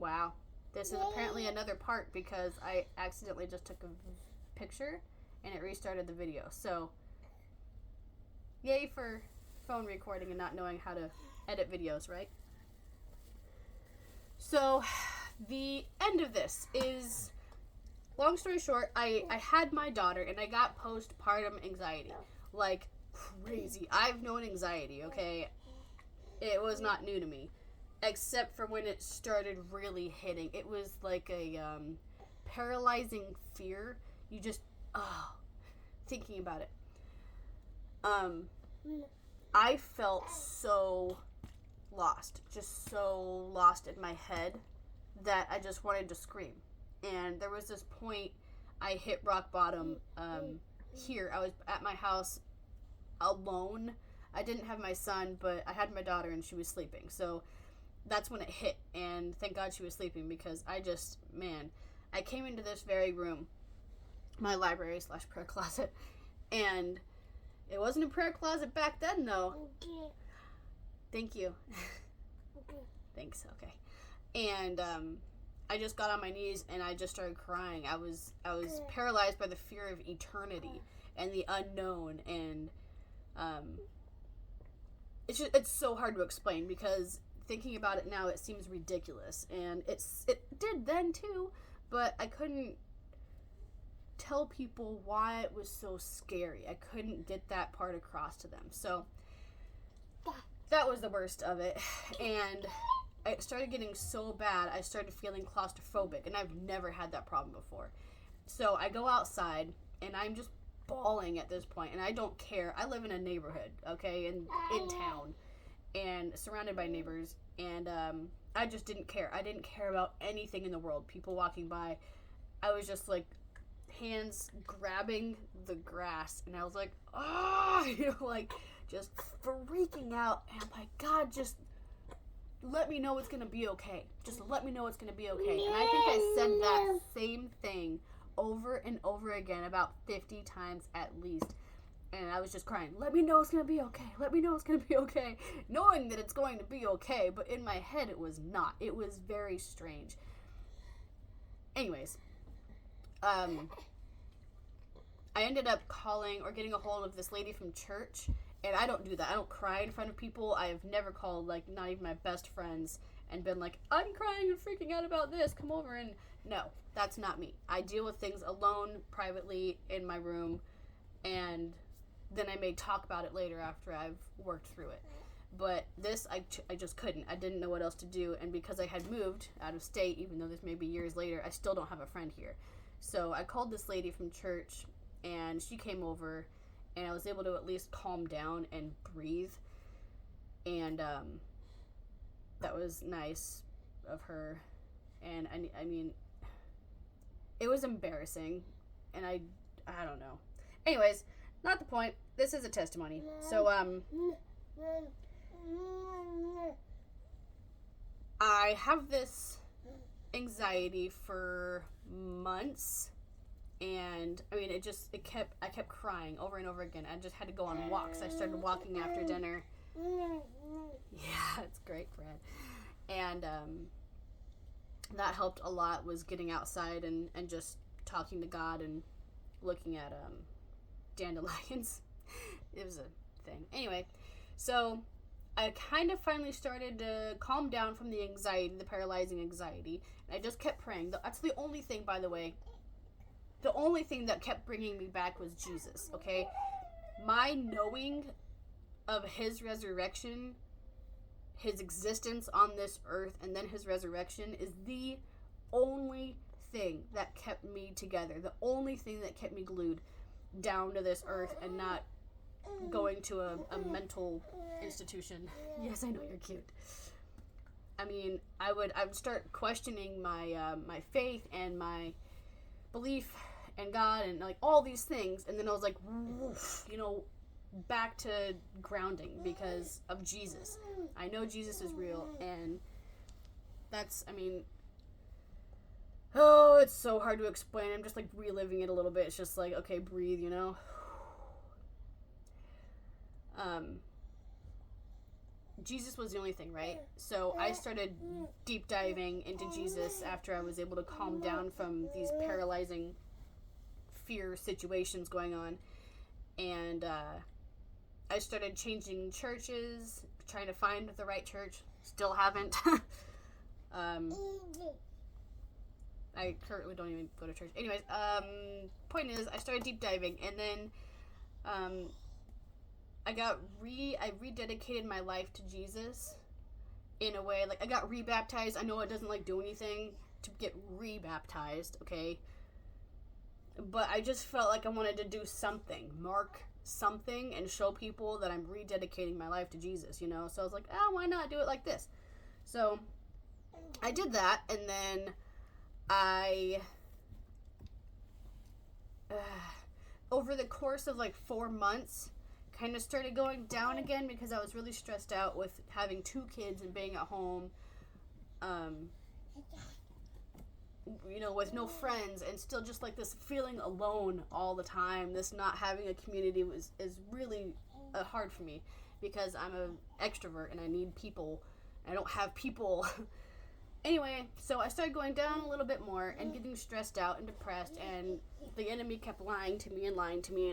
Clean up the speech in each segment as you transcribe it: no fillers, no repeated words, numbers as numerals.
Wow. This is apparently another part because I accidentally just took a picture and it restarted the video. So, yay for phone recording and not knowing how to edit videos, right? So, the end of this is, long story short, I had my daughter and I got postpartum anxiety. Like, crazy. I've known anxiety, okay? It was not new to me. Except for when it started really hitting. It was like a paralyzing fear. You just, thinking about it. I felt so lost. Just so lost in my head that I just wanted to scream. And there was this point I hit rock bottom here. I was at my house alone. I didn't have my son, but I had my daughter and she was sleeping. So that's when it hit, and thank God she was sleeping because I came into this very room, my library / prayer closet, and it wasn't a prayer closet back then, though. Okay. Thank you. Okay. Thanks. Okay. And I just got on my knees and I just started crying. I was paralyzed by the fear of eternity and the unknown, and it's so hard to explain because thinking about it now, it seems ridiculous, and it did then too, but I couldn't tell people why it was so scary. I couldn't get that part across to them. So that was the worst of it, and it started getting so bad, I started feeling claustrophobic, and I've never had that problem before. So I go outside, and I'm just bawling at this point, and I don't care. I live in a neighborhood, okay, in town, and surrounded by neighbors, and I just didn't care. I didn't care about anything in the world. People walking by, I was just like hands grabbing the grass, and I was like, like just freaking out. And I'm like, God, just let me know it's gonna be okay. Just let me know it's gonna be okay. And I think I said that same thing over and over again about 50 times at least. And I was just crying, let me know it's going to be okay. Let me know it's going to be okay. Knowing that it's going to be okay, but in my head it was not. It was very strange. Anyways, I ended up calling or getting a hold of this lady from church. And I don't do that. I don't cry in front of people. I have never called, like, not even my best friends and been like, I'm crying and freaking out about this. Come over. And no, that's not me. I deal with things alone, privately, in my room. And then I may talk about it later after I've worked through it. But this, I just couldn't. I didn't know what else to do. And because I had moved out of state, even though this may be years later, I still don't have a friend here. So I called this lady from church, and she came over, and I was able to at least calm down and breathe. And that was nice of her. And I mean, it was embarrassing. And I don't know. Anyways, not the point. This is a testimony. So, I have this anxiety for months, and I mean, I kept crying over and over again. I just had to go on walks. I started walking after dinner. Yeah, it's great, Fred. And that helped a lot, was getting outside and just talking to God and looking at dandelions. It was a thing. Anyway, so I kind of finally started to calm down from the anxiety, the paralyzing anxiety, and I just kept praying. That's the only thing, by the way. The only thing that kept bringing me back was Jesus, okay? My knowing of his resurrection, his existence on this earth, and then his resurrection is the only thing that kept me together. The only thing that kept me glued down to this earth and not going to a mental institution. Yes, I know you're cute. I mean, I would start questioning my my faith and my belief in God and like all these things, and then I was like, woof, back to grounding because of Jesus. I know Jesus is real, and that's, I mean, oh, it's so hard to explain. I'm just like reliving it a little bit. It's just like, okay, breathe, Jesus was the only thing, right? So I started deep diving into Jesus after I was able to calm down from these paralyzing fear situations going on. And I started changing churches, trying to find the right church. Still haven't. I currently don't even go to church. Anyways, point is, I started deep diving, and then I rededicated my life to Jesus in a way. Like, I got rebaptized. I know it doesn't like do anything to get rebaptized, okay? But I just felt like I wanted to do something, mark something, and show people that I'm rededicating my life to Jesus, you know? So I was like, oh, why not do it like this? So I did that, and then over the course of like 4 months, kind of started going down again because I was really stressed out with having 2 kids and being at home, you know, with no friends, and still just like this feeling alone all the time. This not having a community is really hard for me because I'm an extrovert and I need people. I don't have people. Anyway, so I started going down a little bit more and getting stressed out and depressed, and the enemy kept lying to me, and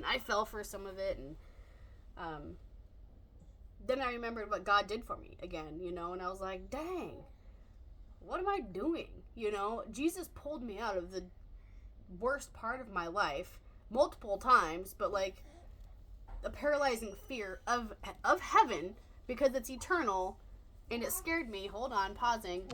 I fell for some of it, and then I remembered what God did for me again, you know, and I was like, dang, what am I doing? You know, Jesus pulled me out of the worst part of my life multiple times, but like a paralyzing fear of heaven because it's eternal, and it scared me. Hold on, pausing.